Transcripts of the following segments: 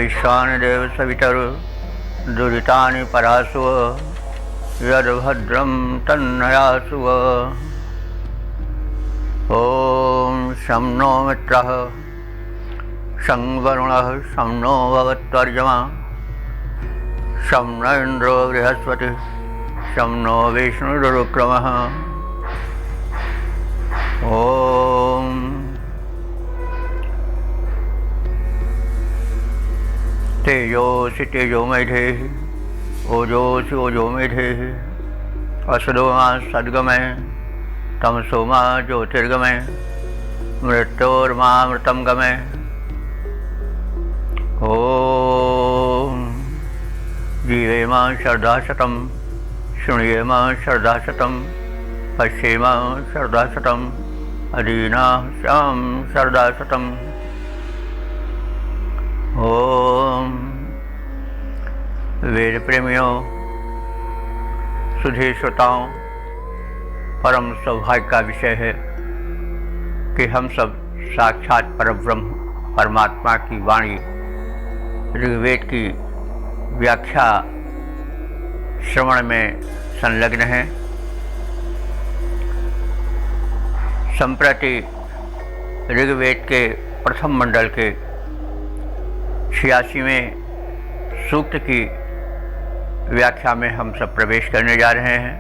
विश्वानि देव सवितरु दुरितानि परासुव यद्भद्रं तन्नयासुव। ॐ शं नो मित्रः शं वरुणः शं नो भवत्वर्यमा शं न इन्द्रो बृहस्पतिः शं नो विष्णुरुक्रमः। ॐ तेजोसि तेजोमयधेः ओजोसि ओजोमयधेः असदोमा सद्गमय तमसो मा ज्योतिर्गमय मृत्योर्मामृतं गमय। ॐ जीवेम शरदाशतं शृणुयेम शरदाशतं पश्येम शरदाशतं अदीनां शरदाशतम्। ओम वेद प्रेमियों, सुधी श्रोताओं, परम सौभाग्य का विषय है कि हम सब साक्षात परब्रह्म परमात्मा की वाणी ऋग्वेद की व्याख्या श्रवण में संलग्न हैं। संप्रति ऋग्वेद के प्रथम मंडल के 86वें सूक्त की व्याख्या में हम सब प्रवेश करने जा रहे हैं।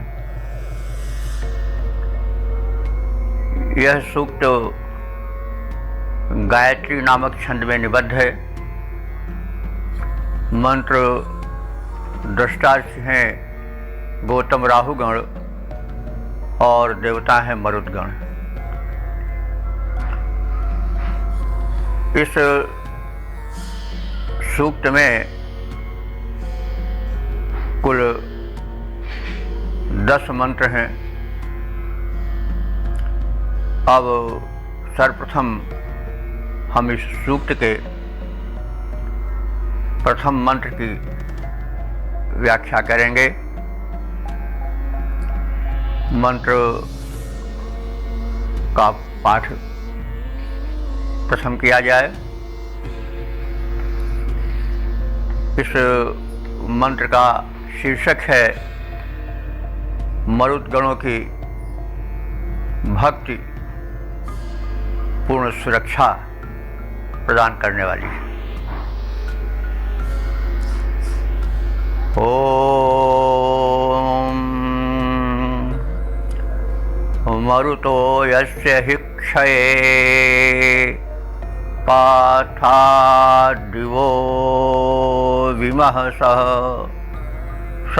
यह सूक्त गायत्री नामक छंद में निबद्ध है। मंत्र दृष्टा हैं गौतम राहुगण और देवता हैं मरुदगण। इस सूक्त में कुल 10 मंत्र हैं। अब सर्वप्रथम हम इस सूक्त के प्रथम मंत्र की व्याख्या करेंगे। मंत्र का पाठ प्रथम किया जाए। इस मंत्र का शीर्षक है मरुदगणों की भक्ति पूर्ण सुरक्षा प्रदान करने वाली। ओम मरुतो यस्य हि क्षये पाठादिवो विमहसः स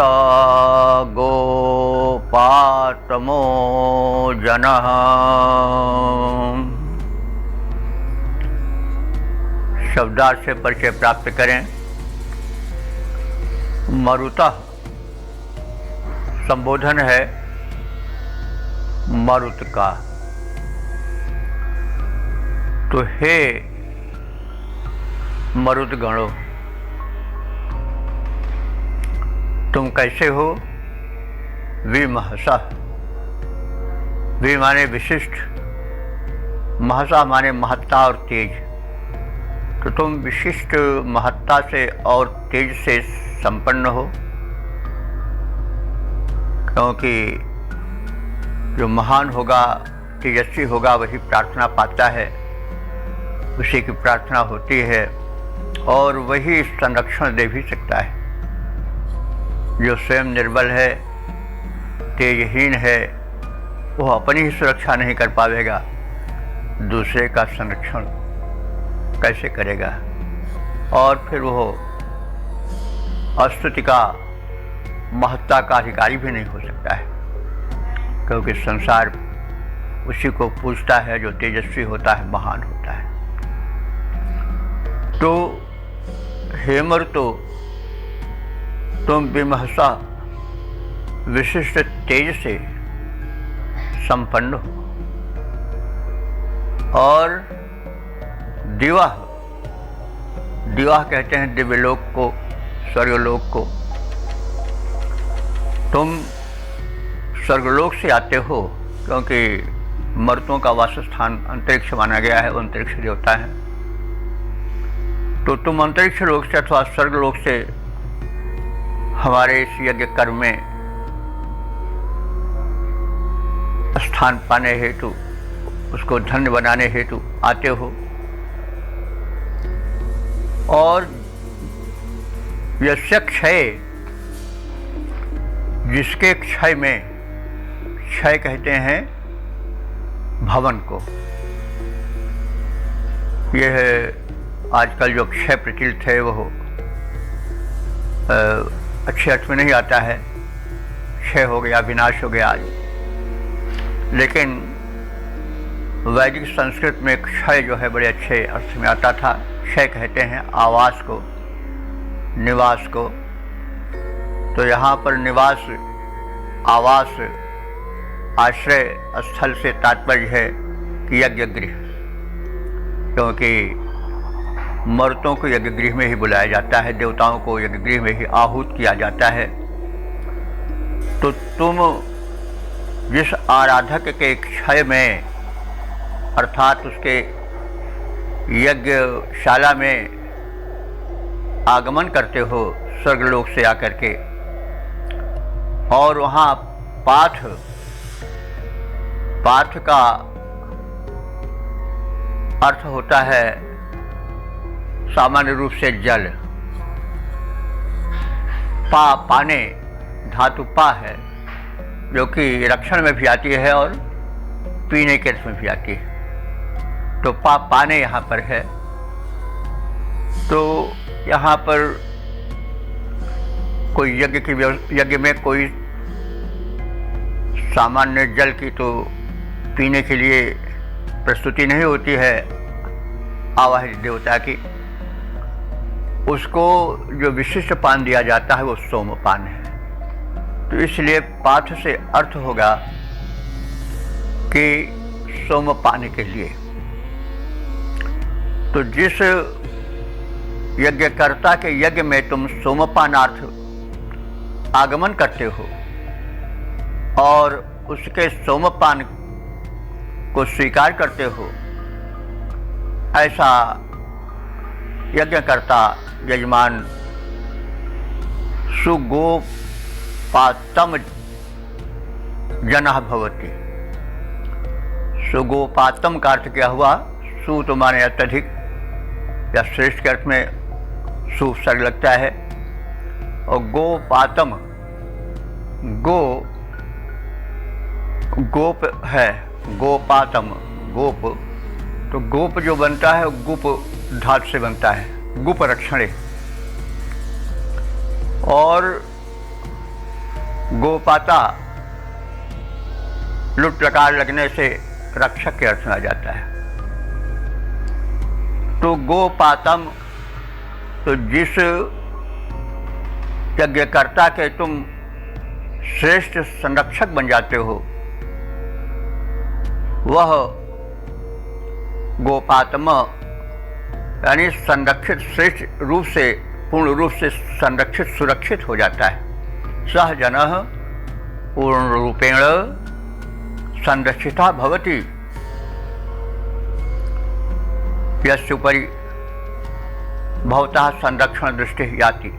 गोपातमो जनः। शब्दार्थ से परिचय प्राप्त करें। मरुतः संबोधन है मरुत का। तो हे मरुदगणों, तुम कैसे हो? विमहसा, वि माने विशिष्ट, महसा माने महत्ता और तेज। तो तुम विशिष्ट महत्ता से और तेज से संपन्न हो, क्योंकि जो महान होगा, तेजस्वी होगा, वही प्रार्थना पाता है, उसी की प्रार्थना होती है और वही संरक्षण दे भी सकता है। जो स्वयं निर्बल है, तेजहीन है, वह अपनी ही सुरक्षा नहीं कर पाएगा, दूसरे का संरक्षण कैसे करेगा? और फिर वो स्तुति का, महत्ता का अधिकारी भी नहीं हो सकता है, क्योंकि संसार उसी को पूजता है जो तेजस्वी होता है, महान होता है। तो हे मरुतो, तुम विमहसा विशिष्ट तेज से संपन्न हो। और दिवा, दिवा कहते हैं दिव्यलोक को, स्वर्गलोक को। तुम स्वर्गलोक से आते हो, क्योंकि मर्तों का वासस्थान अंतरिक्ष माना गया है, वो अंतरिक्ष देवता है। तो तुम अंतरिक्ष लोक से अथवा स्वर्ग लोक से हमारे इस यज्ञ कर्म में स्थान पाने हेतु, उसको धन्य बनाने हेतु आते हो। और यस्य क्षय, जिसके क्षय में, क्षय कहते हैं भवन को, यह आजकल जो क्षय प्रचलित है वह अच्छे अर्थ में नहीं आता है, क्षय हो गया, विनाश हो गया आज। लेकिन वैदिक संस्कृत में क्षय जो है बड़े अच्छे अर्थ में आता था। क्षय कहते हैं आवास को, निवास को। तो यहाँ पर निवास, आवास, आश्रय स्थल से तात्पर्य है कि यज्ञ गृह, क्योंकि मर्तों को यज्ञ गृह में ही बुलाया जाता है, देवताओं को यज्ञ गृह में ही आहूत किया जाता है। तो तुम जिस आराधक के क्षय में, अर्थात उसके यज्ञशाला में आगमन करते हो स्वर्गलोक से आकर के, और वहाँ पाठ का अर्थ होता है सामान्य रूप से जल। पाने धातु पा है, जो कि रक्षण में भी आती है और पीने के अर्थ में भी आती है। तो पाने यहाँ पर है। तो यहाँ पर कोई यज्ञ में कोई सामान्य जल की तो पीने के लिए प्रस्तुति नहीं होती है आवाहित देवता की। उसको जो विशिष्ट पान दिया जाता है वो सोमपान है। तो इसलिए पाठ से अर्थ होगा कि सोमपान के लिए। तो जिस यज्ञकर्ता के यज्ञ में तुम सोमपानार्थ आगमन करते हो और उसके सोमपान को स्वीकार करते हो, ऐसा यज्ञकर्ता यजमान सुगोपातम जनः भवति। सुगोपातम का अर्थ क्या हुआ? सु तो माने अत्यधिक या श्रेष्ठ के अर्थ में सु सर्ग लगता है, और गोपातम, गोप है, गोपातम गोप। तो गोप जो बनता है गुप धातु से बनता है, गुप रक्षणे। और गोपाता लुट लकार लगने से रक्षक के अर्थ में आ जाता है। तो गोपातम, तो जिस यज्ञकर्ता के तुम श्रेष्ठ संरक्षक बन जाते हो, वह गोपातम यानी संरक्षित, श्रेष्ठ रूप से, पूर्ण रूप से संरक्षित, सुरक्षित हो जाता है। सह जनः पूर्ण रूपेण संरक्षिता भवति यस्योपरि भवतः संरक्षण दृष्टि याति।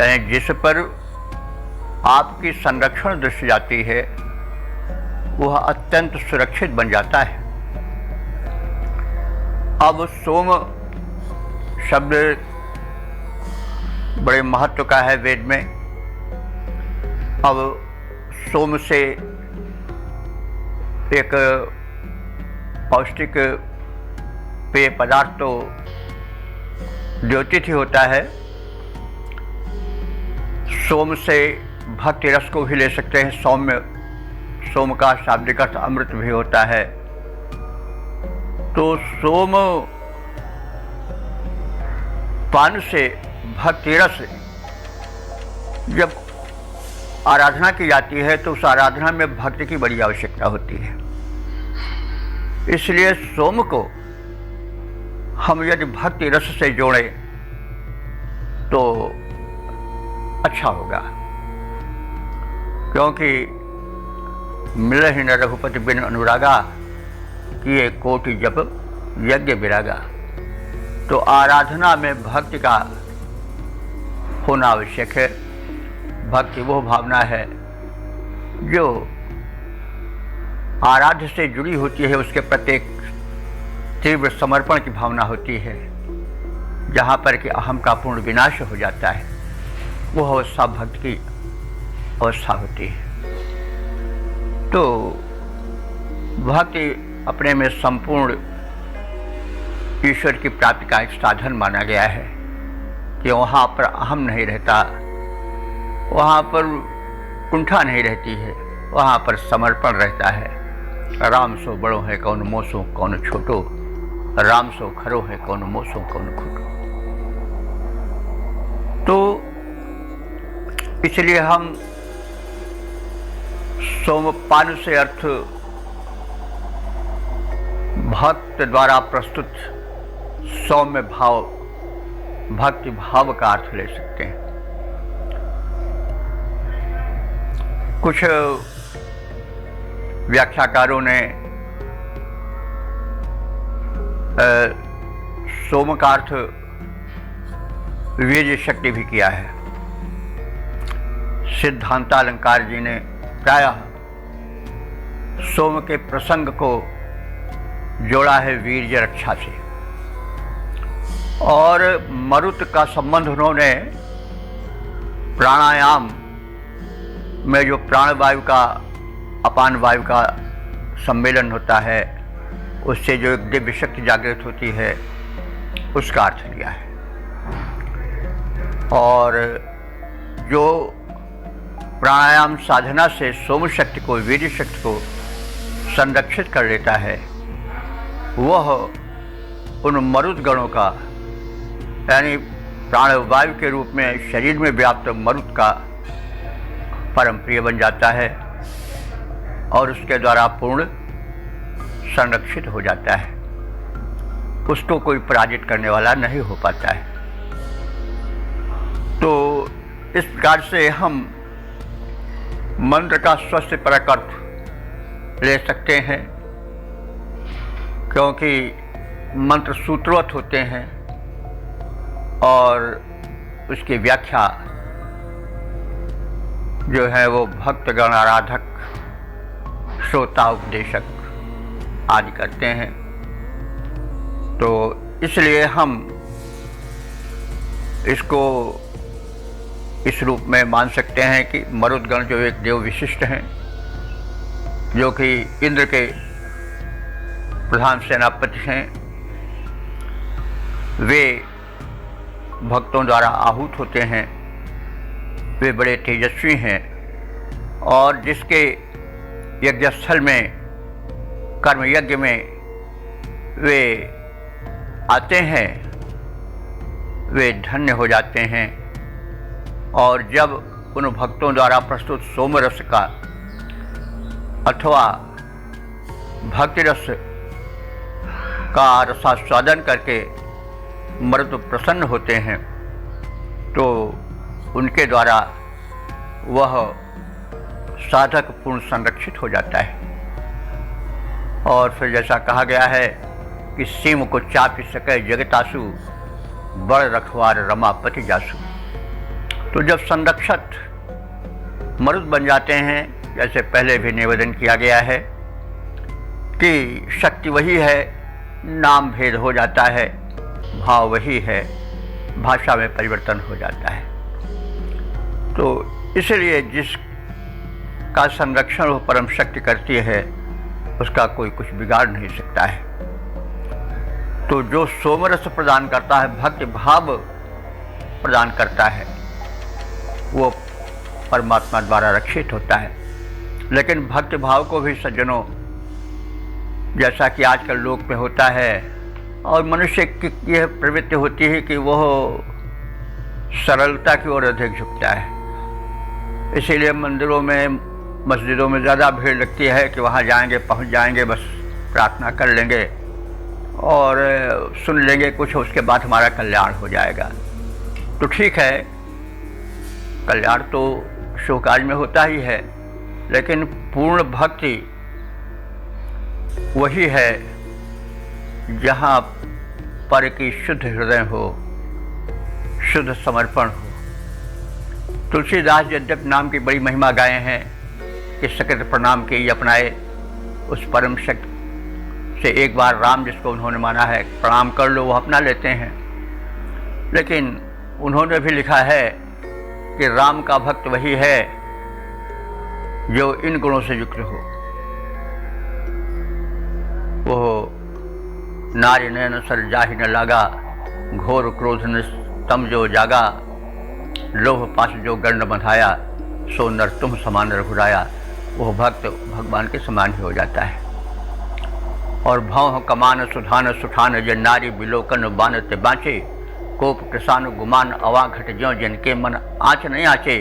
यानी जिस पर आपकी संरक्षण दृष्टि जाती है वह अत्यंत सुरक्षित बन जाता है। अब सोम शब्द बड़े महत्व का है वेद में। अब सोम से एक पौष्टिक पेय पदार्थ तो द्योतिथि होता है। सोम से भक्ति रस को भी ले सकते हैं। सौम्य, सोम का शाब्दिक अर्थ अमृत भी होता है। तो सोम पान से भक्ति रस जब आराधना की जाती है तो उस आराधना में भक्ति की बड़ी आवश्यकता होती है। इसलिए सोम को हम यदि भक्ति रस से जोड़ें तो अच्छा होगा, क्योंकि मिलहि न रघुपति बिन अनुरागा, किए कोटि जप यज्ञ विरागा। तो आराधना में भक्ति का होना आवश्यक है। भक्ति वो भावना है जो आराध्य से जुड़ी होती है, उसके प्रत्येक तीव्र समर्पण की भावना होती है, जहाँ पर कि अहम का पूर्ण विनाश हो जाता है। वो अवस्था भक्ति की अवस्था होती है। तो भक्ति अपने में संपूर्ण ईश्वर की प्राप्ति का एक साधन माना गया है कि वहाँ पर अहम नहीं रहता, वहाँ पर कुंठा नहीं रहती है, वहाँ पर समर्पण रहता है। राम सो बड़ो है कौन मोसो कौन छोटो, राम सो खरो है कौन मोसो कौन खोटो। तो इसलिए हम सोमपान से अर्थ भक्त द्वारा प्रस्तुत सौम्य भाव, भक्ति भाव का अर्थ ले सकते हैं। कुछ व्याख्याकारों ने सोम का अर्थ वीर्य शक्ति भी किया है। सिद्धांतालंकार जी ने प्रायः सोम के प्रसंग को जोड़ा है वीर्य रक्षा से, और मरुत का संबंध उन्होंने प्राणायाम में जो प्राणवायु का अपान वायु का सम्मेलन होता है, उससे जो एक दिव्य शक्ति जागृत होती है, उसका अर्थ लिया है। और जो प्राणायाम साधना से सोम शक्ति को, वीर्य शक्ति को संरक्षित कर लेता है, वह उन मरुत गणों का, यानी प्राणवायु के रूप में शरीर में व्याप्त मरुत का परम प्रिय बन जाता है और उसके द्वारा पूर्ण संरक्षित हो जाता है। उसको कोई पराजित करने वाला नहीं हो पाता है। तो इस प्रकार से हम मंत्र का स्वस्थ परक अर्थ ले सकते हैं, क्योंकि मंत्र सूत्रवत होते हैं और उसकी व्याख्या जो है वो भक्तगण, आराधक, श्रोता, उपदेशक आदि करते हैं। तो इसलिए हम इसको इस रूप में मान सकते हैं कि मरुदगण जो एक देव विशिष्ट हैं, जो कि इंद्र के प्रधान सेनापति हैं, वे भक्तों द्वारा आहूत होते हैं। वे बड़े तेजस्वी हैं और जिसके यज्ञस्थल में, कर्म यज्ञ में वे आते हैं, वे धन्य हो जाते हैं। और जब उन भक्तों द्वारा प्रस्तुत सोमरस का अथवा भक्ति रस का रसास्वादन करके मर्द प्रसन्न होते हैं, तो उनके द्वारा वह साधक पूर्ण संरक्षित हो जाता है। और फिर जैसा कहा गया है कि सीम को चापी सके जगतासु, बड़ रखवार रमापति जासु। तो जब संरक्षक मरुद बन जाते हैं, जैसे पहले भी निवेदन किया गया है कि शक्ति वही है, नाम भेद हो जाता है, भाव वही है, भाषा में परिवर्तन हो जाता है। तो इसलिए जिसका संरक्षण वो परम शक्ति करती है, उसका कोई कुछ बिगाड़ नहीं सकता है। तो जो सोमरस प्रदान करता है, भक्ति भाव प्रदान करता है, वो परमात्मा द्वारा रक्षित होता है। लेकिन भक्ति भाव को भी सज्जनों, जैसा कि आजकल लोक में होता है, और मनुष्य की यह प्रवृत्ति होती है कि वह सरलता की ओर अधिक झुकता है। इसीलिए मंदिरों में, मस्जिदों में ज़्यादा भीड़ लगती है कि वहाँ जाएंगे, पहुँच जाएंगे, बस प्रार्थना कर लेंगे और सुन लेंगे कुछ, उसके बाद हमारा कल्याण हो जाएगा। तो ठीक है, कल्याण तो शुभ कार्य में होता ही है, लेकिन पूर्ण भक्ति वही है जहाँ पर की शुद्ध हृदय हो, शुद्ध समर्पण हो। तुलसीदास यद्यप नाम की बड़ी महिमा गाए हैं कि सकृत प्रणाम के ही अपनाए, उस परम शक्ति से एक बार राम जिसको उन्होंने माना है प्रणाम कर लो, वो अपना लेते हैं। लेकिन उन्होंने भी लिखा है कि राम का भक्त वही है जो इन गुणों से युक्त हो। वो नारी नयन सर जाहि न लागा, घोर क्रोध न तम जो जागा, लोभ पास जो गर्ण बंधाया, सो नर तुम समान रघुराया। वो भक्त भगवान के समान ही हो जाता है। और भौं कमान सुधान सुठान, जन नारी बिलोकन बानत बाँचे, कोप कृसान गुमान अवा घट ज्यों, जिनके मन आँच नहीं आँचे।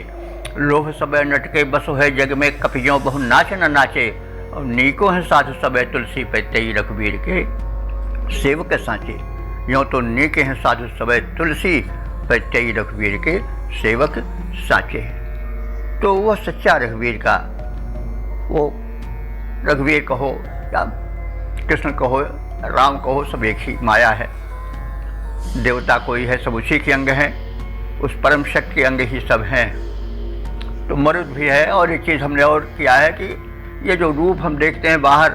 लोभ सबे नटके बसो है जग में, कपियों बहु नाच न नाचे। और नीको है साधु सबे तुलसी पे तेई रघुवीर के, सेवक सांचे। यों तो नीके हैं साधु सबे तुलसी पे तेई रघुवीर के, सेवक सांचे। तो वह सच्चा रघुवीर का, वो रघुवीर कहो या कृष्ण कहो, राम कहो, सब एक ही माया है। देवता कोई है, सब उसी के अंग हैं, उस परम शक्ति के अंग ही सब हैं। तो मरुद भी है। और एक चीज़ हमने और किया है कि ये जो रूप हम देखते हैं बाहर,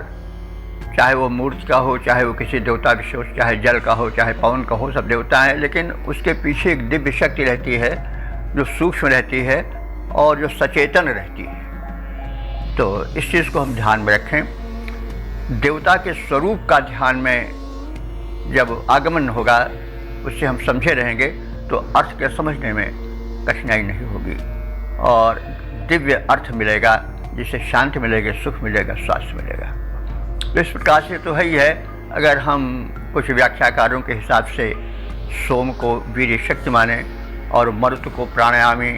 चाहे वो मूर्ति का हो, चाहे वो किसी देवता विशेष, चाहे जल का हो, चाहे पवन का हो, सब देवता हैं। लेकिन उसके पीछे एक दिव्य शक्ति रहती है जो सूक्ष्म रहती है और जो सचेतन रहती है। तो इस चीज़ को हम ध्यान में रखें। देवता के स्वरूप का ध्यान में जब आगमन होगा, उससे हम समझे रहेंगे, तो अर्थ के समझने में कठिनाई नहीं होगी और दिव्य अर्थ मिलेगा, जिससे शांति मिलेगी, सुख मिलेगा, स्वास्थ्य मिलेगा। तो इस प्रकार से तो है ही है। अगर हम कुछ व्याख्याकारों के हिसाब से सोम को वीर्य शक्ति माने और मरुत को प्राणायामी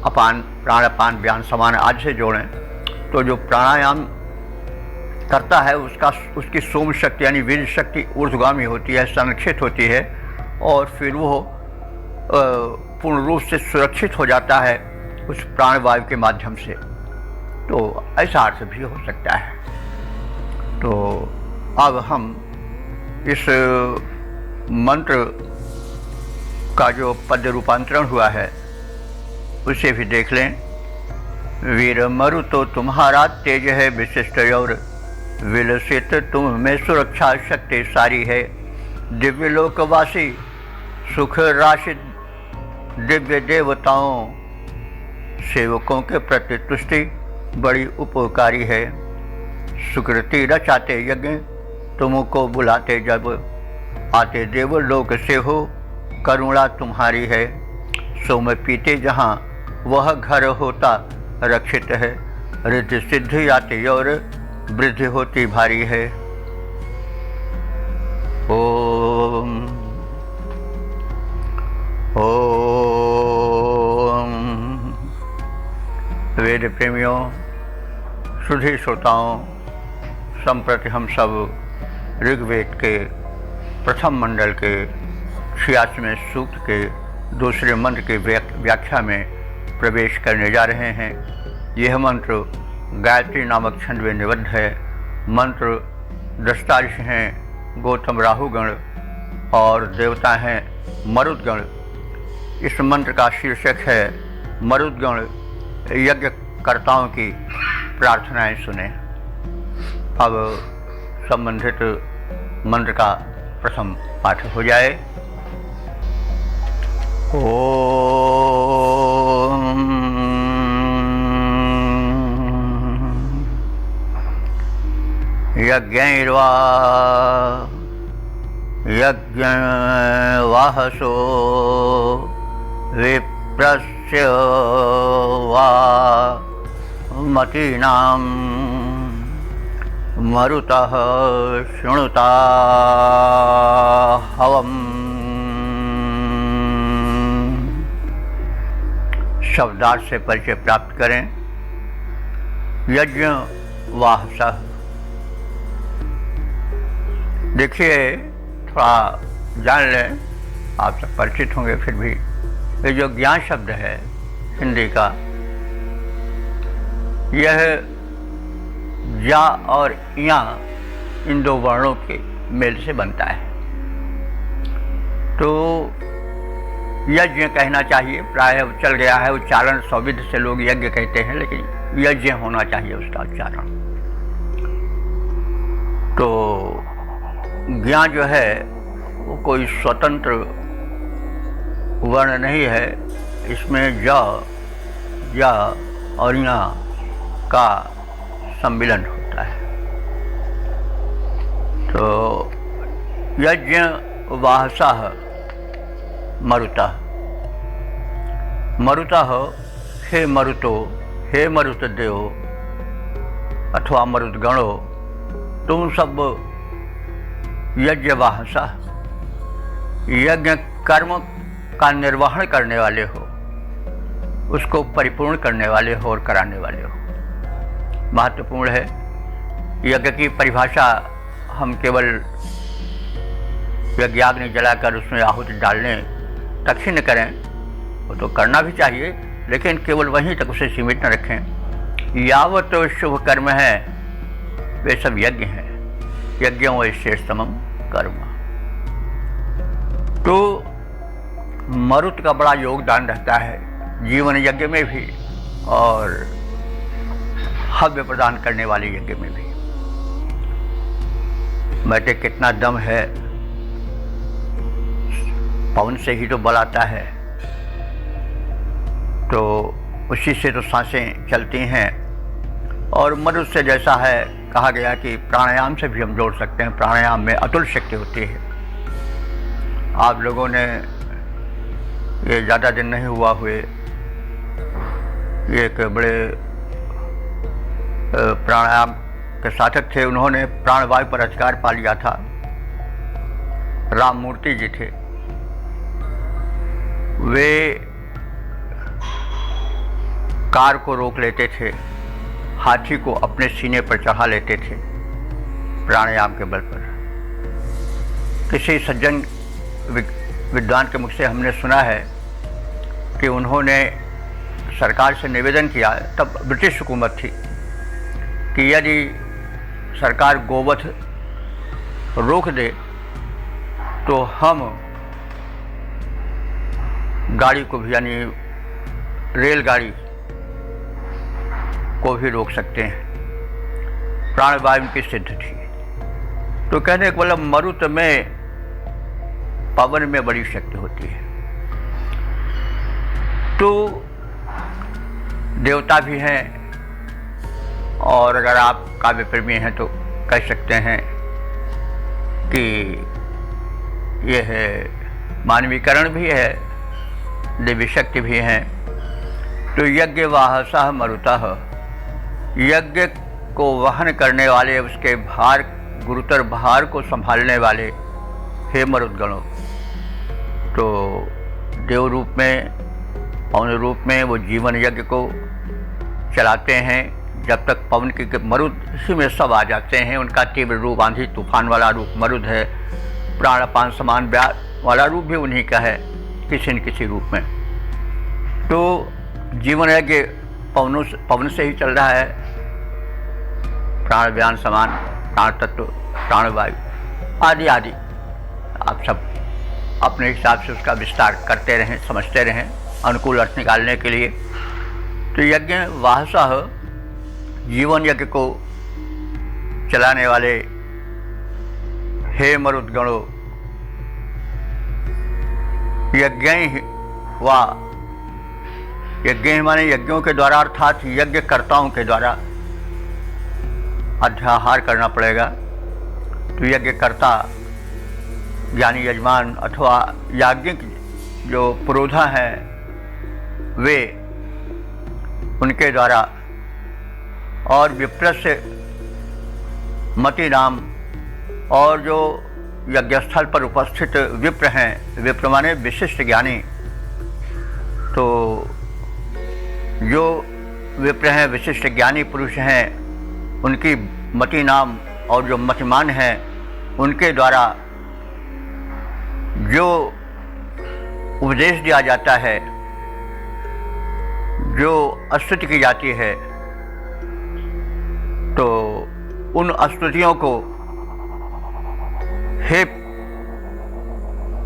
अपान, प्राणापान व्यान समान आदि से जोड़ें, तो जो प्राणायाम करता है उसकी सोम शक्ति यानी वीर्य शक्ति ऊर्ध्वगामी होती है, संरक्षित होती है, और फिर वो पूर्ण रूप से सुरक्षित हो जाता है उस प्राणवायु के माध्यम से। तो ऐसा अर्थ भी हो सकता है। तो अब हम इस मंत्र का जो पद्य रूपांतरण हुआ है उसे भी देख लें। वीर मरु तो तुम्हारा तेज है विशिष्ट, और विलसित तुम में सुरक्षा शक्ति सारी है। दिव्य लोकवासी सुख राशि दिव्य देवताओं, सेवकों के प्रति तुष्टि बड़ी उपकारी है। सुकृति रचाते यज्ञ तुमको बुलाते जब, आते देव लोक से हो करुणा तुम्हारी है। सोम पीते जहाँ वह घर होता रक्षित है, रिद्धि सिद्धि आती और वृद्धि होती भारी है। ओम ओम। वेद प्रेमियों, सुधी श्रोताओं, संप्रति हम सब ऋग्वेद के प्रथम मंडल के 86वें सूक्त के दूसरे मंत्र के व्याख्या में प्रवेश करने जा रहे हैं। यह मंत्र गायत्री नामक छंद में निबद्ध है। मंत्र दस्तारिश हैं गौतम राहुगण और देवता हैं मरुदगण। इस मंत्र का शीर्षक है मरुदगण यज्ञकर्ताओं की प्रार्थनाएं सुने। अब संबंधित मंत्र का प्रथम पाठ हो जाए। यज्ञैर्वा यज्ञवाहसो विप्रस्य वा मतीनां मरुतः शृणुता हवम्। शब्दार्थ से परिचय प्राप्त करें। यज्ञ वाहसः, देखिए थोड़ा जान लें, आप सब परिचित होंगे फिर भी। ये जो ज्ञान शब्द है हिंदी का, यह जा और या इन दो वर्णों के मेल से बनता है। तो यज्ञ कहना चाहिए, प्राय चल गया है उच्चारण, सौविध से लोग यज्ञ कहते हैं, लेकिन यज्ञ होना चाहिए उसका उच्चारण। तो ज्ञान जो है वो कोई स्वतंत्र वर्ण नहीं है, इसमें ज या और या का सम्मिलन होता है। तो यज्ञ वाहसः मरुतः, मरुतः हे मरुतो, हे मरुत देव अथवा मरुत गणो, तुम सब यज्ञ वाहसः, यज्ञ कर्म का निर्वहन करने वाले हो, उसको परिपूर्ण करने वाले हो और कराने वाले हो। महत्वपूर्ण है। यज्ञ की परिभाषा हम केवल यज्ञाग्नि जलाकर उसमें आहुति डालने तक ही न करें, वो तो करना भी चाहिए, लेकिन केवल वहीं तक उसे सीमित न रखें। यावत तो शुभ कर्म है वे सब यज्ञ हैं, यज्ञों श्रेष्ठतमं कर्म। तो मरुत का बड़ा योगदान रहता है जीवन यज्ञ में भी और हव्य प्रदान करने वाले यज्ञ में भी। बैठे कितना दम है, पवन से ही तो बल आता है, तो उसी से तो सांसें चलती हैं। और मरुत से जैसा है कहा गया कि प्राणायाम से भी हम जोड़ सकते हैं, प्राणायाम में अतुल शक्ति होती है। आप लोगों ने ये ज़्यादा दिन नहीं हुआ हुए एक बड़े प्राणायाम के साधक थे, उन्होंने प्राणवायु पर अधिकार पा लिया था। राम मूर्ति जी थे, वे कार को रोक लेते थे, हाथी को अपने सीने पर चढ़ा लेते थे प्राणायाम के बल पर। किसी सज्जन विद्वान के मुख से हमने सुना है कि उन्होंने सरकार से निवेदन किया, तब ब्रिटिश हुकूमत थी, कि यदि सरकार गोवध रोक दे तो हम गाड़ी को भी, यानी रेलगाड़ी को भी रोक सकते हैं। प्राणवायु की सिद्ध थी। तो कहने का मतलब मरुत में, पवन में बड़ी शक्ति होती है। तो देवता भी हैं, और अगर आप काव्य प्रेमी हैं तो कह सकते हैं कि यह मानवीकरण भी है, देवी शक्ति भी हैं। तो यज्ञ वाहसः मरुतः, यज्ञ को वहन करने वाले, उसके भार, गुरुतर भार को संभालने वाले हे मरुत गणों। तो देव रूप में, पवन रूप में वो जीवन यज्ञ को चलाते हैं। जब तक पवन के मरुद इसी में सब आ जाते हैं, उनका तीव्र रूप, आंधी तूफान वाला रूप मरुद है, प्राणपान समान व्याध वाला रूप भी उन्हीं का है, किसी न किसी रूप में। तो जीवन यज्ञ पवन से ही चल रहा है, प्राण व्यान समान, प्राण तत्व, प्राणवायु आदि आदि। आप सब अपने हिसाब से उसका विस्तार करते रहें, समझते रहें, अनुकूल अर्थ निकालने के लिए। तो यज्ञ वाहसः, जीवन यज्ञ को चलाने वाले हे मरुत गणों, यज्ञ वा, यज्ञ माने यज्ञों के द्वारा, अर्थात यज्ञकर्ताओं के द्वारा अध्याहार करना पड़ेगा। तो यज्ञकर्ता ज्ञानी यजमान अथवा याज्ञिक जो पुरोधा हैं, वे उनके द्वारा, और विप्रस्य मति नाम, और जो यज्ञस्थल पर उपस्थित विप्र हैं, विप्र माने विशिष्ट ज्ञानी। तो जो विप्र हैं, विशिष्ट ज्ञानी पुरुष हैं, उनकी मति नाम और जो मतिमान हैं, उनके द्वारा जो उपदेश दिया जाता है, जो स्तुति की जाती है, तो उन स्तुतियों को हे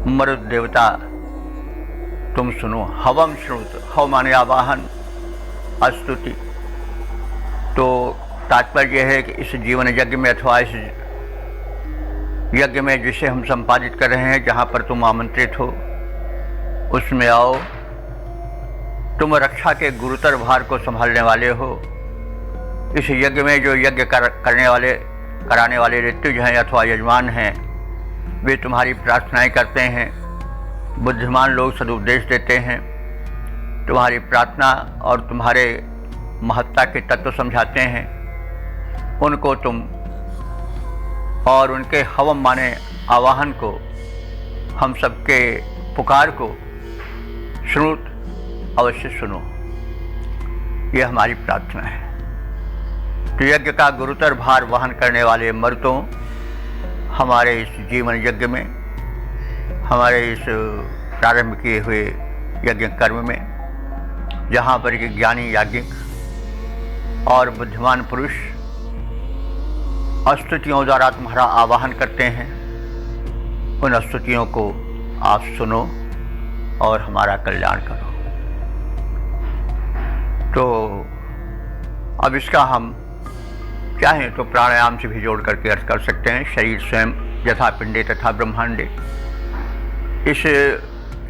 मरुत देवता तुम सुनो। हवम श्रुत, हव माने आवाहन, स्तुति। तो तात्पर्य है कि इस जीवन यज्ञ में अथवा इस यज्ञ में जिसे हम संपादित कर रहे हैं, जहाँ पर तुम आमंत्रित हो, उसमें आओ। तुम रक्षा के गुरुतर भार को संभालने वाले हो। इस यज्ञ में जो यज्ञ कराने वाले ऋत्विज हैं अथवा यजमान हैं, वे तुम्हारी प्रार्थनाएं करते हैं। बुद्धिमान लोग सदुपदेश देते हैं, तुम्हारी प्रार्थना और तुम्हारे महत्ता के तत्व समझाते हैं। उनको तुम और उनके हवम माने आवाहन को, हम सबके पुकार को श्रुत अवश्य सुनो। यह हमारी प्रार्थना है। तो यज्ञ का गुरुतर भार वहन करने वाले मर्दों, हमारे इस जीवन यज्ञ में, हमारे इस प्रारंभ किए हुए यज्ञ कर्म में, जहाँ पर कि ज्ञानी याज्ञिक और बुद्धिमान पुरुष स्तुतियों द्वारा तुम्हारा आवाहन करते हैं, उन स्तुतियों को आप सुनो और हमारा कल्याण करो। तो अब इसका हम चाहें तो प्राणायाम से भी जोड़ करके अर्थ कर सकते हैं। शरीर स्वयं यथा पिंडे तथा ब्रह्मांडे, इस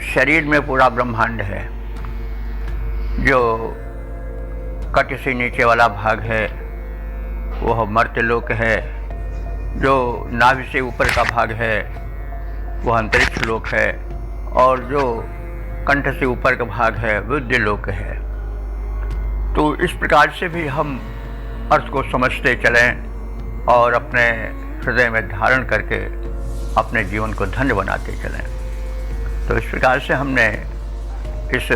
शरीर में पूरा ब्रह्मांड है। जो कट से नीचे वाला भाग है वह मर्त्यलोक है, जो नाभि से ऊपर का भाग है वह अंतरिक्ष लोक है, और जो कंठ से ऊपर का भाग है विद्य लोक है। तो इस प्रकार से भी हम अर्थ को समझते चलें और अपने हृदय में धारण करके अपने जीवन को धन्य बनाते चलें। तो इस प्रकार से हमने इस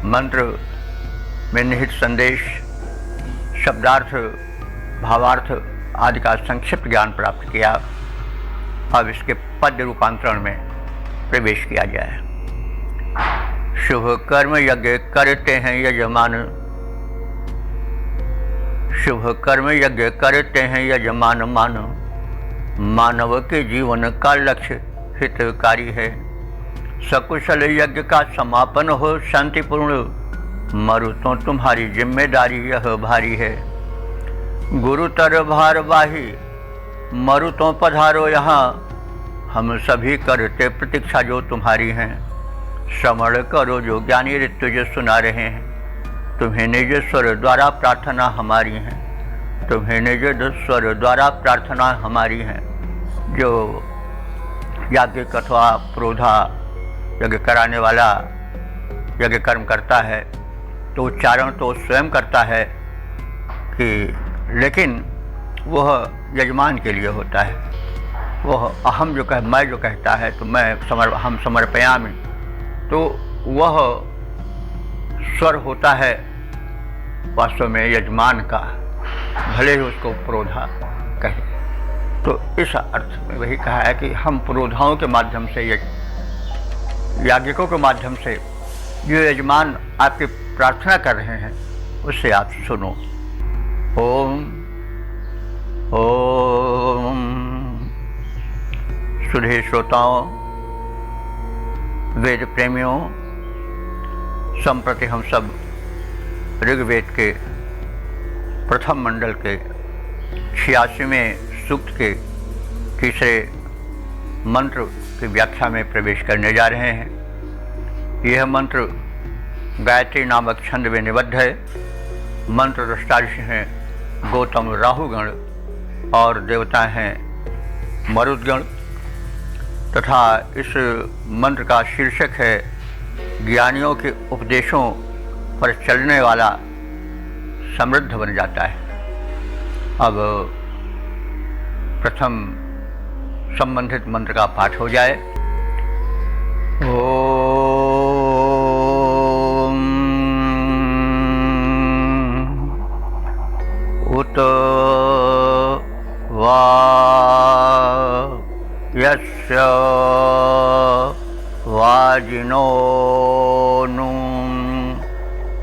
मंत्र में निहित संदेश, शब्दार्थ, भावार्थ आदि का संक्षिप्त ज्ञान प्राप्त किया। अब इसके पद्य रूपांतरण में प्रवेश किया जाए। शुभ कर्म यज्ञ करते हैं यजमान, शुभ कर्म यज्ञ करते हैं यजमान मानव, मानव के जीवन का लक्ष्य हितकारी है। सकुशल यज्ञ का समापन हो शांतिपूर्ण, मरुतों तुम्हारी जिम्मेदारी यह भारी है। गुरुतर भारवाही मरुतों पधारो यहाँ, हम सभी करते प्रतीक्षा जो तुम्हारी हैं। श्रवण करो जो ज्ञानी ऋत्विज सुना रहे हैं, तुम्हें निज स्वर द्वारा प्रार्थना हमारी है, तुम्हें निज स्वर द्वारा प्रार्थना हमारी है। जो याज्ञिक अथवा पुरोधा यज्ञ कराने वाला यज्ञ कर्म करता है तो उच्चारण तो स्वयं करता है कि, लेकिन वह यजमान के लिए होता है। वह अहम जो मैं जो कहता है तो हम समर्पयामि, तो वह स्वर होता है वास्तव में यजमान का, भले ही उसको पुरोधा कहे। तो इस अर्थ में वही कहा है कि हम पुरोधाओं के माध्यम से, याज्ञिकों के माध्यम से जो यजमान आपकी प्रार्थना कर रहे हैं उससे आप सुनो। ओम ओम। सुधे श्रोताओं, वेद प्रेमियों, संप्रति हम सब ऋग्वेद के प्रथम मंडल के 86वें सूक्त के तीसरे मंत्र की व्याख्या में प्रवेश करने जा रहे हैं। यह मंत्र गायत्री नामक छंद में निबद्ध है। मंत्र दृष्टार्षि हैं गौतम राहुगण और देवता हैं मरुदगण, तथा इस मंत्र का शीर्षक है ज्ञानियों के उपदेशों पर चलने वाला समृद्ध बन जाता है। अब प्रथम संबंधित मंत्र का पाठ हो जाए। ओम उत वा यस्य वाजिनो नु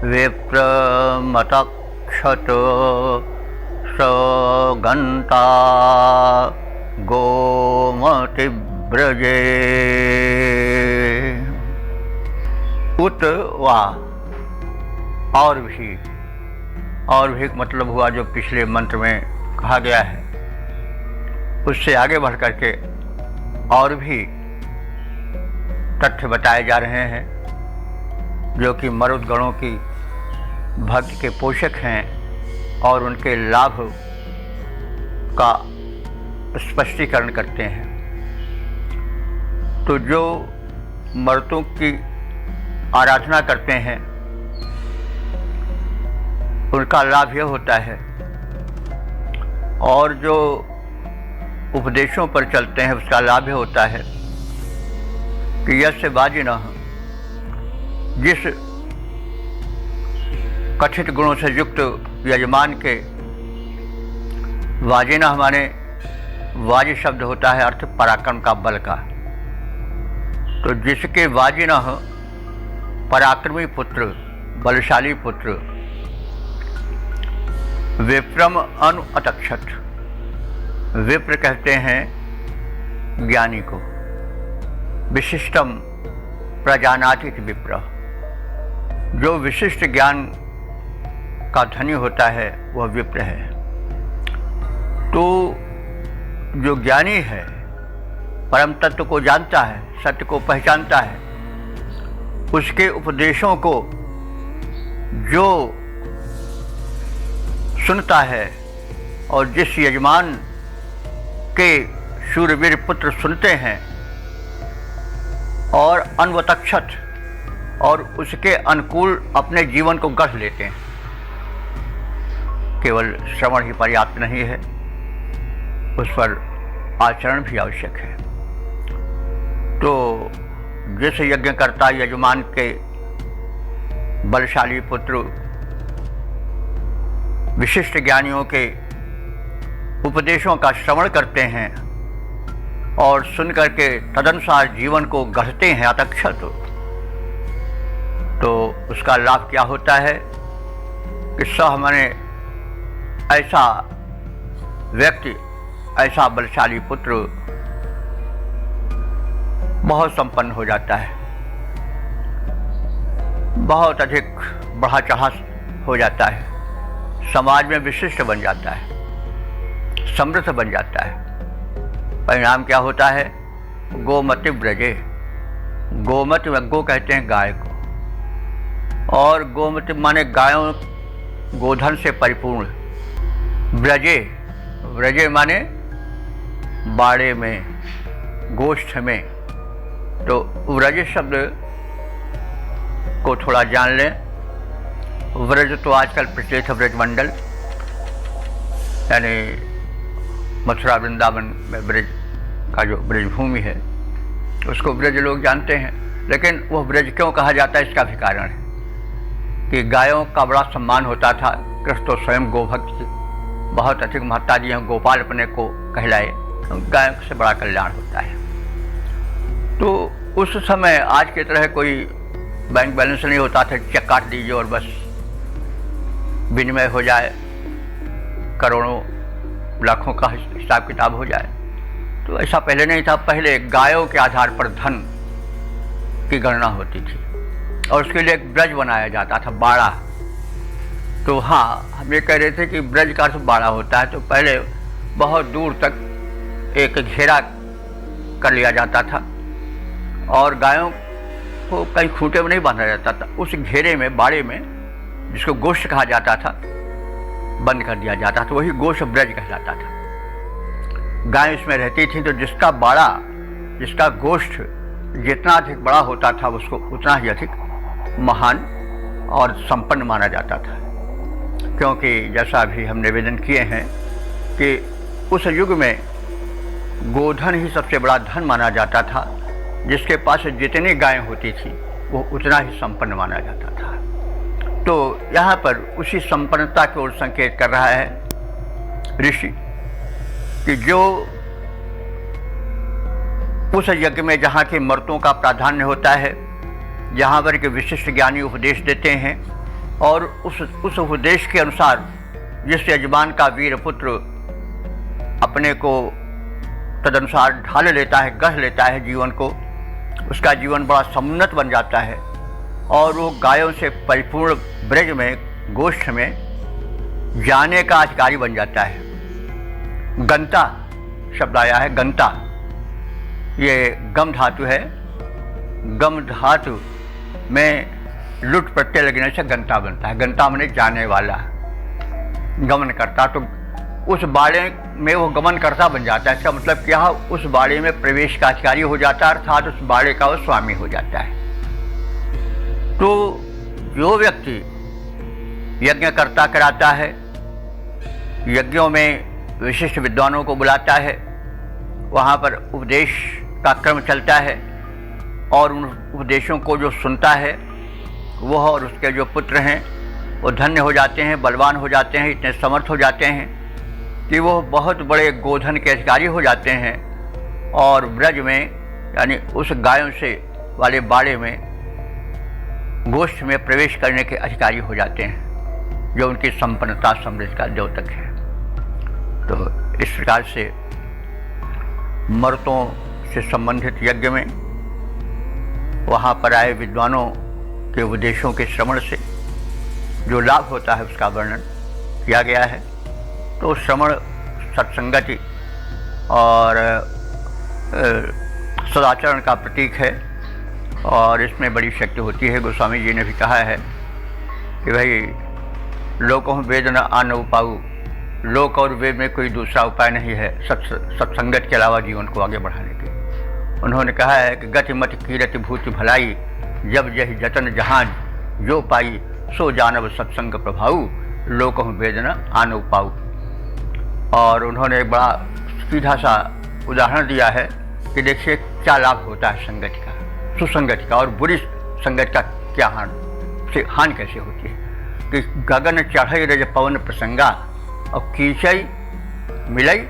विप्रमतक्षत सगन्ता गोमतिभ्यः ब्रजे उत वा, और भी एक मतलब हुआ जो पिछले मंत्र में कहा गया है, उससे आगे बढ़ करके और भी तथ्य बताए जा रहे हैं जो कि मरुदगणों की भक्ति के पोषक हैं और उनके लाभ का स्पष्टीकरण करते हैं। तो जो मरुतों की आराधना करते हैं उनका लाभ यह होता है, और जो उपदेशों पर चलते हैं उसका लाभ यह होता है कि यस्य वाजिनः, जिस कथित गुणों से युक्त यजमान के, वाजिनः माने वाजी शब्द होता है अर्थ पराक्रम का, बल का। तो जिसके वाजिनः पराक्रमी पुत्र, बलशाली पुत्र, विप्रम अनु अतक्षत, विप्र कहते हैं ज्ञानी को, विशिष्टम प्रजानाति विप्र, जो विशिष्ट ज्ञान का धनी होता है वह विप्र है। तो जो ज्ञानी है, परम तत्व को जानता है, सत्य को पहचानता है, उसके उपदेशों को जो सुनता है और जिस यजमान के शूरवीर पुत्र सुनते हैं और अन्वतक्षत और उसके अनुकूल अपने जीवन को गढ़ लेते हैं, केवल श्रवण ही पर्याप्त नहीं है, उस पर आचरण भी आवश्यक है। तो जिस यज्ञकर्ता यजमान के बलशाली पुत्र विशिष्ट ज्ञानियों के उपदेशों का श्रवण करते हैं और सुन करके तदनुसार जीवन को गढ़ते हैं अतक्षत, तो उसका लाभ क्या होता है कि सह माने ऐसा व्यक्ति, ऐसा बलशाली पुत्र बहुत संपन्न हो जाता है, बहुत अधिक बढ़ा चढ़ा हो जाता है, समाज में विशिष्ट बन जाता है, समृद्ध बन जाता है। परिणाम क्या होता है? गोमति ब्रजे, गोमति में गो कहते हैं गाय को, और गोमति माने गायों, गोधन से परिपूर्ण। ब्रजे, ब्रजे माने बाड़े में, गोष्ठ में। तो व्रज शब्द को थोड़ा जान लें। व्रज तो आजकल प्रचलित है, ब्रजमंडल यानी मथुरा वृंदावन में ब्रज का जो ब्रजभूमि है उसको ब्रज लोग जानते हैं। लेकिन वह ब्रज क्यों कहा जाता है, इसका भी कारण है कि गायों का बड़ा सम्मान होता था। कृष्ण तो स्वयं गोभक्त बहुत अधिक महत्ता दिए, गोपाल अपने को कहलाए, गायों से बड़ा कल्याण होता है। तो उस समय आज की तरह कोई बैंक बैलेंस नहीं होता था, चेक काट दीजिए और बस विनिमय हो जाए, करोड़ों लाखों का हिसाब किताब हो जाए। तो ऐसा पहले नहीं था। पहले गायों के आधार पर धन की गणना होती थी और उसके लिए एक ब्रज बनाया जाता था, बाड़ा। तो हाँ, हम ये कह रहे थे कि ब्रज का अर्थ बाड़ा होता है। तो पहले बहुत दूर तक एक घेरा कर लिया जाता था और गायों को कहीं खूंटे में नहीं बांधा जाता था। उस घेरे में, बाड़े में, जिसको गोष्ठ कहा जाता था, बंद कर दिया जाता था। वही गोष्ठ ब्रज कहलाता था। गाय इसमें रहती थी, तो जिसका बाड़ा, जिसका गोष्ठ जितना अधिक बड़ा होता था उसको उतना ही अधिक महान और संपन्न माना जाता था। क्योंकि जैसा अभी हम निवेदन किए हैं कि उस युग में गोधन ही सबसे बड़ा धन माना जाता था। जिसके पास जितनी गायें होती थी वो उतना ही संपन्न माना जाता था। तो यहाँ पर उसी संपन्नता की ओर संकेत कर रहा है ऋषि कि जो उस यज्ञ में जहाँ के मर्तों का प्राधान्य होता है, जहाँ पर के विशिष्ट ज्ञानी उपदेश देते हैं और उस उपदेश के अनुसार जिस यजमान का वीर पुत्र अपने को तदनुसार ढाल लेता है, गढ़ लेता है जीवन को, उसका जीवन बड़ा समुन्नत बन जाता है और वो गायों से परिपूर्ण ब्रज में, गोष्ठ में जाने का अधिकारी बन जाता है। गंता शब्द आया है, गंता, ये गम धातु है। गम धातु में लुट प्रत्यय लगने से गंता बनता है। गंता माने जाने वाला, गमन करता, तो उस बाड़े में वो गमन करता बन जाता है। इसका मतलब क्या, उस बाड़े में प्रवेश का अधिकारी हो जाता है, अर्थात उस बाड़े का वो स्वामी हो जाता है। तो जो व्यक्ति यज्ञ करता कराता है, यज्ञों में विशिष्ट विद्वानों को बुलाता है, वहाँ पर उपदेश का क्रम चलता है और उन उपदेशों को जो सुनता है वह और उसके जो पुत्र हैं वो धन्य हो जाते हैं, बलवान हो जाते हैं, इतने समर्थ हो जाते हैं कि वो बहुत बड़े गोधन के अधिकारी हो जाते हैं और ब्रज में यानी उस गायों से वाले बाड़े में, गोष्ठ में प्रवेश करने के अधिकारी हो जाते हैं, जो उनकी संपन्नता समृद्धि का द्योतक है। तो इस प्रकार से मर्तों से संबंधित यज्ञ में वहाँ पर आए विद्वानों के उपदेशों के श्रवण से जो लाभ होता है उसका वर्णन किया गया है। तो श्रवण सत्संगति और सदाचरण का प्रतीक है और इसमें बड़ी शक्ति होती है। गोस्वामी जी ने भी कहा है कि भाई लोकों वेद न आन उपाऊ, लोक और वेद में कोई दूसरा उपाय नहीं है सत्संगत के अलावा जीवन को आगे बढ़ाने के। उन्होंने कहा है कि गति मत कीरति भूति भलाई, जब यही जतन जहान जो पाई, सो जानव सत्संग प्रभाऊ, लोकों वेद न आन उपाऊ। और उन्होंने एक बड़ा सीधा सा उदाहरण दिया है कि देखिए क्या लाभ होता है संगति का, सुसंगति का, और बुरी संगति का क्या हानि कैसे होती है। कि गगन चढ़ई रज पवन प्रसंगा और कीचई मिलई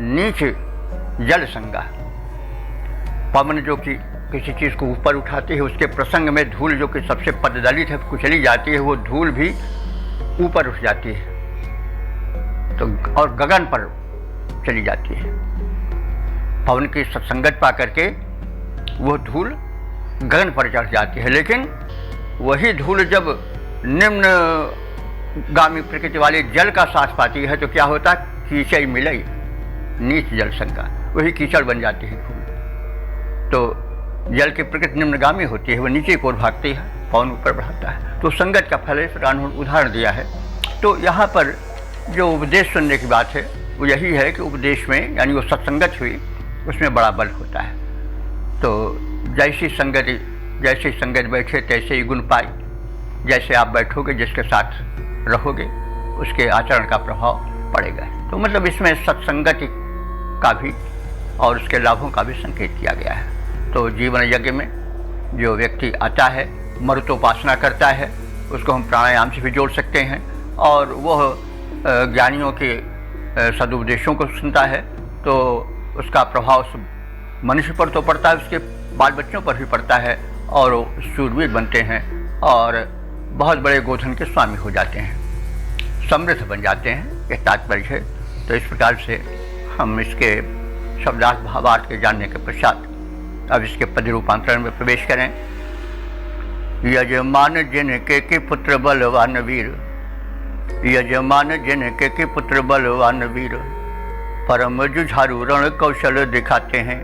नीच जल संगा। पवन जो कि किसी चीज़ को ऊपर उठाती है, उसके प्रसंग में धूल जो कि सबसे पददलित है कुचली जाती है, वो धूल भी ऊपर उठ जाती है तो और गगन पर चली जाती है। पवन की सत्संगत पा करके वो धूल गगन पर चढ़ जाती है, लेकिन वही धूल जब निम्न गामी प्रकृति वाले जल का साथ पाती है तो क्या होता है, कीचड़ मिलई नीच जल संगा, वही कीचड़ बन जाती है धूल। तो जल की प्रकृति निम्नगामी होती है, वह नीचे की ओर भागती है, पवन ऊपर बढ़ाता है। तो संगत का फल इस उदाहरण दिया है। तो यहाँ पर जो उपदेश सुनने की बात है वो यही है कि उपदेश में यानी वो सत्संगत हुई, उसमें बड़ा बल होता है। तो जैसी संगत बैठे तैसे ही गुण पाई। जैसे आप बैठोगे, जिसके साथ रहोगे, उसके आचरण का प्रभाव पड़ेगा। तो मतलब इसमें सत्संगति का भी और उसके लाभों का भी संकेत किया गया है। तो जीवन यज्ञ में जो व्यक्ति आता है, मरुतोपासना करता है, उसको हम प्राणायाम से भी जोड़ सकते हैं और वह ज्ञानियों के सदुपदेशों को सुनता है तो उसका प्रभाव मनुष्य पर तो पड़ता है, उसके बाल बच्चों पर भी पड़ता है और वो शूरवीर बनते हैं और बहुत बड़े गोधन के स्वामी हो जाते हैं, समृद्ध बन जाते हैं। यह तात्पर्य है। तो इस प्रकार से हम इसके शब्दार्थ भावार्थ के जानने के पश्चात अब इसके पद रूपांतरण में प्रवेश करें। यजमान जिनके के पुत्र बलवान वीर, यजमान जिनके के पुत्र बलवान वीर, परम जुझारू रण कौशल दिखाते हैं,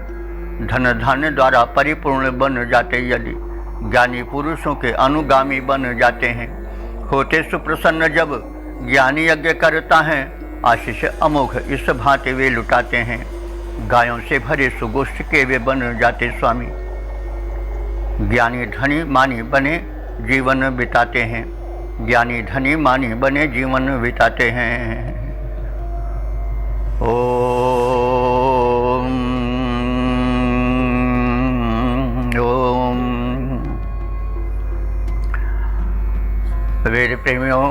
धन धान्य द्वारा परिपूर्ण बन जाते, यदि ज्ञानी पुरुषों के अनुगामी बन जाते हैं। होते सुप्रसन्न जब ज्ञानी यज्ञ करता है, आशीष अमोघ इस भांति वे लुटाते हैं, गायों से भरे सुगोष्ठ के वे बन जाते स्वामी। ज्ञानी धनी मानी बने जीवन बिताते हैं, ज्ञानी धनी मानी बने जीवन बिताते हैं। ओम ओम। वेद प्रेमियों,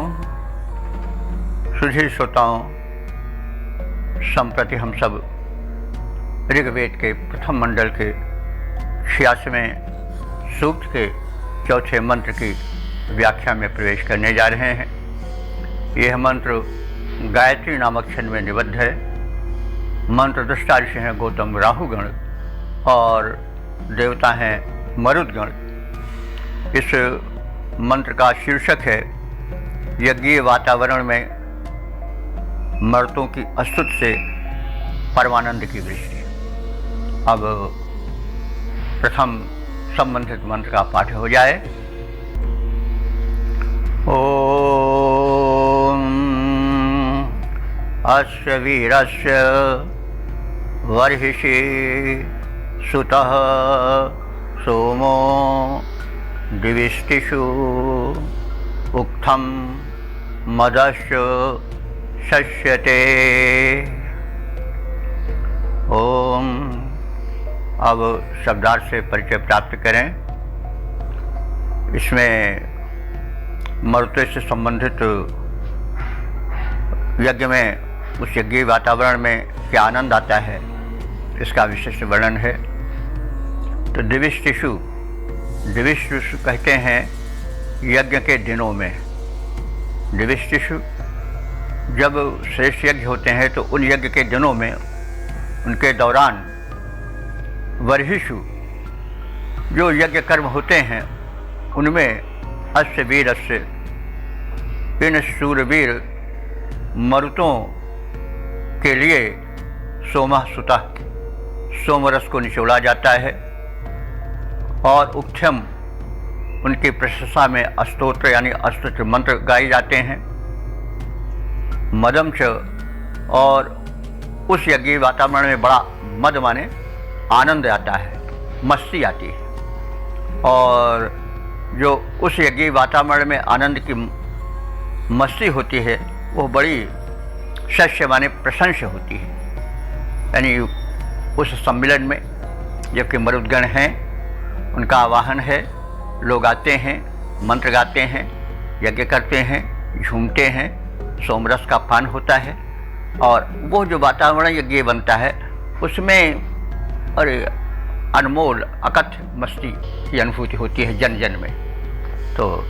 सुधीर श्रोताओं, संप्रति हम सब ऋग्वेद के प्रथम मंडल के 86वें सूक्त के चौथे मंत्र की व्याख्या में प्रवेश करने जा रहे हैं। यह मंत्र गायत्री नामक छंद में निबद्ध है। मंत्र दृष्टा ऋषि हैं गौतम राहुगण और देवता हैं मरुदगण। इस मंत्र का शीर्षक है यज्ञीय वातावरण में मर्तों की अस्तुति से परमानंद की वृष्टि। अब प्रथम संबंधित मंत्र का पाठ हो जाए। ओम अस्य वीरस्य वर्हिषि सुतः सोमो दिविष्टिषु उक्थं मदस्य शस्यते। ओम। अब शब्दार्थ से परिचय प्राप्त करें। इसमें मरुतों से संबंधित यज्ञ में उस यज्ञीय वातावरण में क्या आनंद आता है, इसका विशिष्ट वर्णन है। तो दिविष्टिषु कहते हैं यज्ञ के दिनों में। दिविष्टिषु जब श्रेष्ठ यज्ञ होते हैं तो उन यज्ञ के दिनों में, उनके दौरान वर्हिषु जो यज्ञ कर्म होते हैं उनमें अस्य वीरस्य, इन शूरवीर मरुतों के लिए सोमः सुतः, सोमरस को निचोड़ा जाता है और उक्थ्यम उनकी प्रशंसा में अस्तोत्र यानी अस्तोत्र मंत्र गाए जाते हैं। मदम च, और उस यज्ञ वातावरण में बड़ा मद माने आनंद आता है, मस्ती आती है। और जो उस यज्ञ वातावरण में आनंद की मस्ती होती है वो बड़ी शस्य माने प्रशंसा होती है। यानी उस सम्मेलन में जबकि मरुदगण हैं, उनका आवाहन है, लोग आते हैं, मंत्र गाते हैं, यज्ञ करते हैं, झूमते हैं, सोमरस का पान होता है और वो जो वातावरण यज्ञ बनता है उसमें अरे अनमोल अकथ्य मस्ती की अनुभूति होती है जन जन में। तो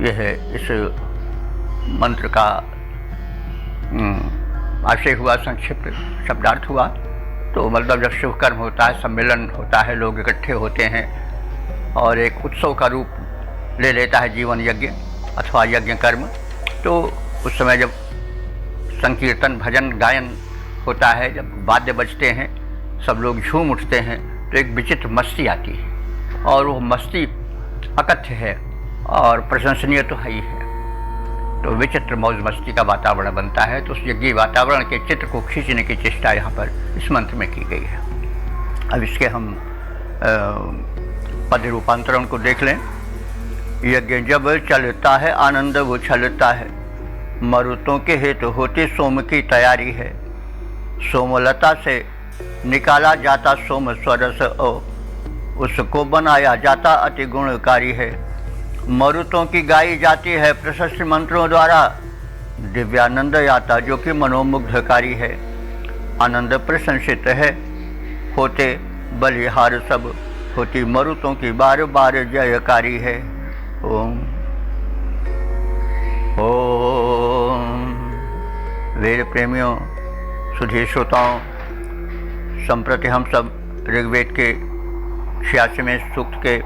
यह है इस मंत्र का आशय हुआ, संक्षिप्त शब्दार्थ हुआ। तो मतलब जब शुभ कर्म होता है, सम्मेलन होता है, लोग इकट्ठे होते हैं और एक उत्सव का रूप ले लेता है जीवन यज्ञ अथवा यज्ञ कर्म, तो उस समय जब संकीर्तन भजन गायन होता है, जब वाद्य बजते हैं, सब लोग झूम उठते हैं, तो एक विचित्र मस्ती आती है और वो मस्ती अकथ्य है और प्रशंसनीय तो है ही है। तो विचित्र मौज मस्ती का वातावरण बनता है। तो उस यज्ञ वातावरण के चित्र को खींचने की चेष्टा यहाँ पर इस मंत्र में की गई है। अब इसके हम पद रूपांतरण को देख लें। यज्ञ जब चलता है आनंद वो छलता है, मरुतों के हेतु होती सोम की तैयारी है। सोमलता से निकाला जाता सोम स्वरस उसको बनाया जाता अति गुणकारी है। मरुतों की गाई जाती है प्रशस्त मंत्रों द्वारा, दिव्यानंद याता जो कि मनोमुग्धकारी है। आनंद प्रशंसित है होते बलिहार सब, होती मरुतों की बार बार जयकारी है। ओम ओम। वेद प्रेमियों, सुधी श्रोताओं, संप्रति हम सब ऋग्वेद के 86वें सूक्त के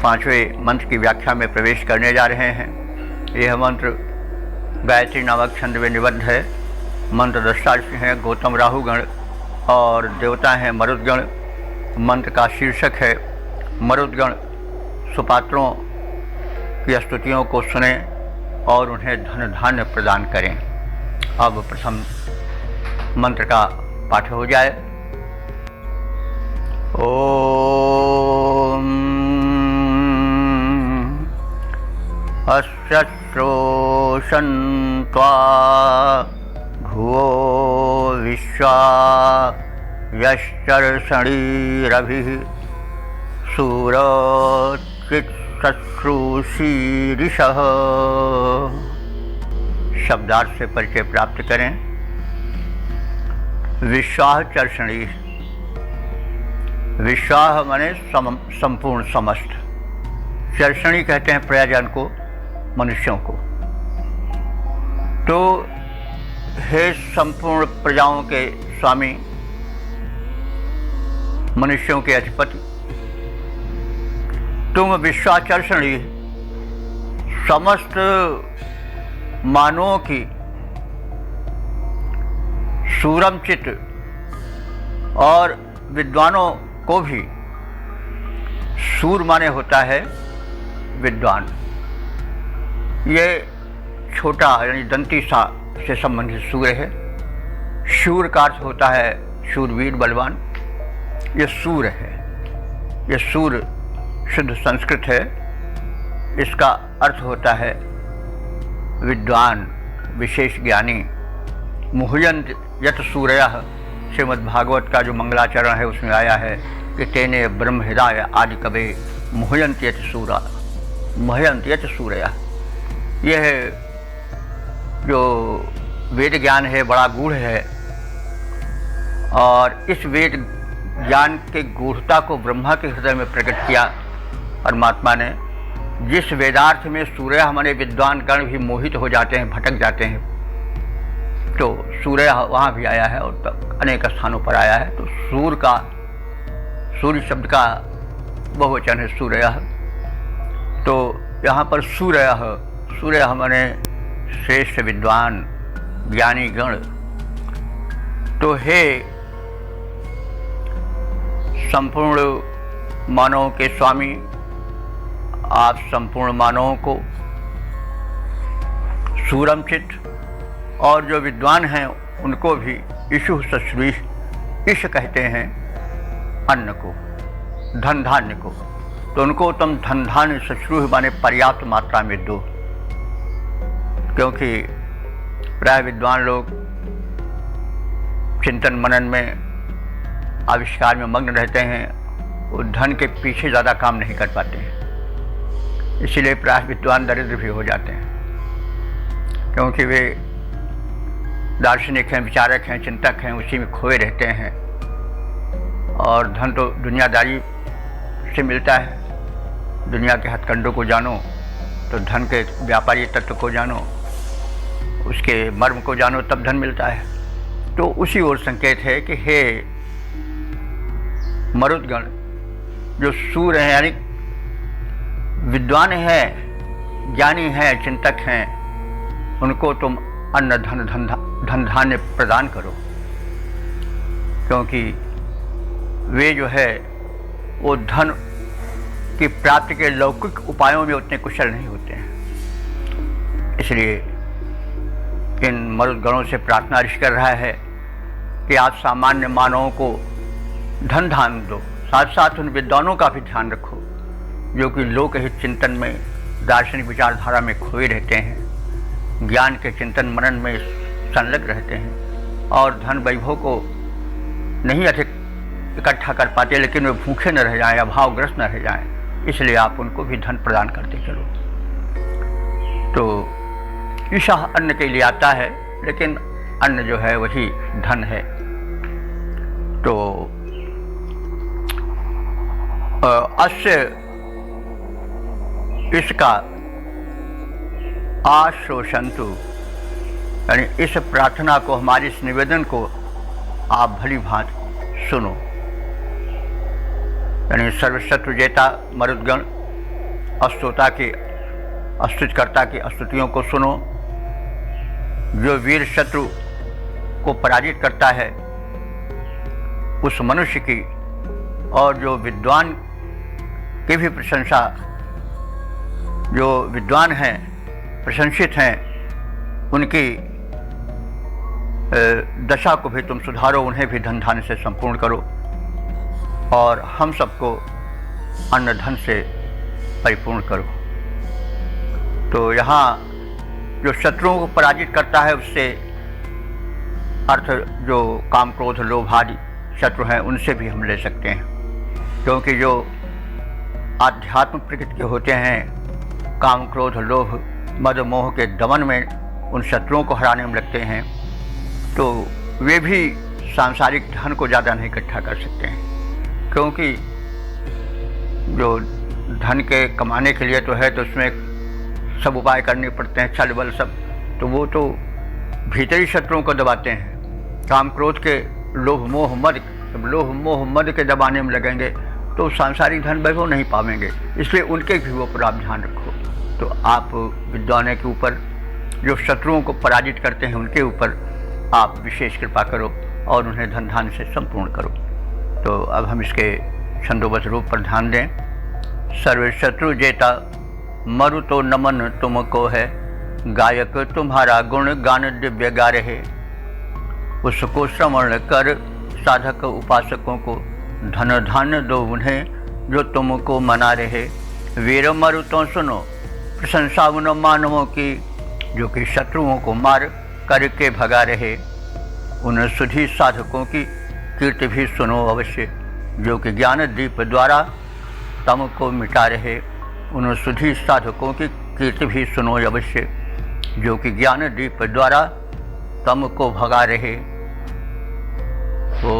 5वें मंत्र की व्याख्या में प्रवेश करने जा रहे हैं। यह मंत्र गायत्री नामक छंद में निबद्ध है। मंत्र दृष्टा हैं गौतम राहुगण और देवता हैं मरुदगण। मंत्र का शीर्षक है मरुदगण सुपात्रों की स्तुतियों को सुने और उन्हें धन धान्य प्रदान करें। अब प्रथम मंत्र का पाठ हो जाए। ओम अस्योषन्त्वा भुवो विश्वा यश्चर्षणीरभिः सूरचित्सश्रूषीरिषः। शब्दार्थ से परिचय प्राप्त करें। विश्वाह चर्षणी, विश्वाह माने संपूर्ण समस्त, चर्षणी कहते हैं प्रयाजन को, मनुष्यों को। तो हे संपूर्ण प्रजाओं के स्वामी, मनुष्यों के अधिपति, तुम विश्वाचर्षणी समस्त मानवों की सूरमचित और विद्वानों को भी, सूर माने होता है विद्वान, ये छोटा यानी दंती सा से संबंधित सूर्य है। शूर का अर्थ होता है शूरवीर बलवान, ये सूर्य है। ये सूर्य शुद्ध संस्कृत है, इसका अर्थ होता है विद्वान, विशेष ज्ञानी। मुह्यंत यत सूर्यः, श्रीमद्भागवत का जो मंगलाचरण है उसमें आया है कि तेने ब्रह्म हृदय आदि कवे मुह्यंत यत सूरा, मुह्यंत यत सूर्यः। यह जो वेद ज्ञान है बड़ा गूढ़ है, और इस वेद ज्ञान के गूढ़ता को ब्रह्मा के हृदय में प्रकट किया परमात्मा ने। जिस वेदार्थ में सूर्य हमारे विद्वान गण भी मोहित हो जाते हैं, भटक जाते हैं, तो सूर्य वहाँ भी आया है और तक अनेक स्थानों पर आया है। तो सूर्य शब्द का बहुवचन है सूर्य। तो यहाँ पर सूर्य हमारे श्रेष्ठ विद्वान ज्ञानी गण। तो हे संपूर्ण मानवों के स्वामी, आप संपूर्ण मानवों को सूरमचित और जो विद्वान हैं उनको भी ईशु सश्री, ईश कहते हैं अन्न को, धन धान्य को। तो उनको तुम धन धान्य सश्रू माने पर्याप्त मात्रा में दो, क्योंकि प्राय विद्वान लोग चिंतन मनन में, आविष्कार में मग्न रहते हैं, वो धन के पीछे ज़्यादा काम नहीं कर पाते हैं। इसीलिए प्राय विद्वान दरिद्र भी हो जाते हैं, क्योंकि वे दार्शनिक हैं, विचारक हैं, चिंतक हैं, उसी में खोए रहते हैं। और धन तो दुनियादारी से मिलता है। दुनिया के हथकंडों को जानो तो धन के व्यापारी तत्व को जानो, उसके मर्म को जानो, तब धन मिलता है। तो उसी ओर संकेत है कि हे मरुदगण, जो सूर्य हैं यानी विद्वान हैं, ज्ञानी हैं, चिंतक हैं, उनको तुम अन्न धन धान्य प्रदान करो, क्योंकि वे जो है वो धन की प्राप्ति के लौकिक उपायों में उतने कुशल नहीं होते हैं। इसलिए इन मरुदगणों से प्रार्थना ऋषि कर रहा है कि आप सामान्य मानवों को धन धान दो, साथ साथ उन विद्वानों का भी ध्यान रखो जो कि लोकहित चिंतन में, दार्शनिक विचारधारा में खोए रहते हैं, ज्ञान के चिंतन मनन में संलग्न रहते हैं और धन वैभव को नहीं अधिक इकट्ठा कर पाते, लेकिन वे भूखे न रह जाएं, अभावग्रस्त न रह जाएं। इसलिए आप उनको भी धन प्रदान करते चलो। तो ईशा अन्न के लिए आता है, लेकिन अन्न जो है वही धन है। तो अस्य इसका आश्रोषंतु, यानी इस प्रार्थना को, हमारे इस निवेदन को आप भली भांति सुनो। यानी सर्वशत्रु जेता मरुदगण अस्तुता की, अस्तुतकर्ता की स्तुतियों को सुनो। जो वीर शत्रु को पराजित करता है उस मनुष्य की, और जो विद्वान की भी प्रशंसा, जो विद्वान हैं, प्रशंसित हैं, उनकी दशा को भी तुम सुधारो, उन्हें भी धन धान्य से संपूर्ण करो और हम सबको अन्न धन से परिपूर्ण करो। तो यहाँ जो शत्रुओं को पराजित करता है उससे अर्थ जो काम क्रोध लोभ आदि शत्रु हैं उनसे भी हम ले सकते हैं, क्योंकि जो आध्यात्म प्रकृति के होते हैं, काम क्रोध लोभ मद मोह के दमन में उन शत्रुओं को हराने में लगते हैं, तो वे भी सांसारिक धन को ज़्यादा नहीं इकट्ठा कर सकते हैं। क्योंकि जो धन के कमाने के लिए तो है, तो उसमें सब उपाय करने पड़ते हैं, छल बल सब, तो वो तो भीतरी शत्रुओं को दबाते हैं। काम क्रोध के लोभ मोह मद, जब लोभ मोह मद के दबाने में लगेंगे तो सांसारिक धन वैभव नहीं पावेंगे, इसलिए उनके भी ऊपर आप ध्यान रखो। तो आप विद्वानों के ऊपर, जो शत्रुओं को पराजित करते हैं, उनके ऊपर आप विशेष कृपा करो और उन्हें धन धान से संपूर्ण करो। तो अब हम इसके छंदोबद्ध रूप पर ध्यान दें। सर्व शत्रु जेता मरु तो नमन तुमको है, गायक तुम्हारा गुण गान दिव्य गा रहे। उसको श्रवण कर साधक उपासकों को, धन धान्य दो उन्हें जो तुमको मना रहे। वीर मरु तो सुनो प्रशंसा उन मानवों की, जो कि शत्रुओं को मार करके भगा रहे। उन सुधी साधकों की कीर्ति भी सुनो अवश्य, जो कि ज्ञान दीप द्वारा तम को मिटा रहे। उन सुधी साधकों की कीर्ति भी सुनो अवश्य, जो कि ज्ञान दीप द्वारा तम को भगा रहे। ओ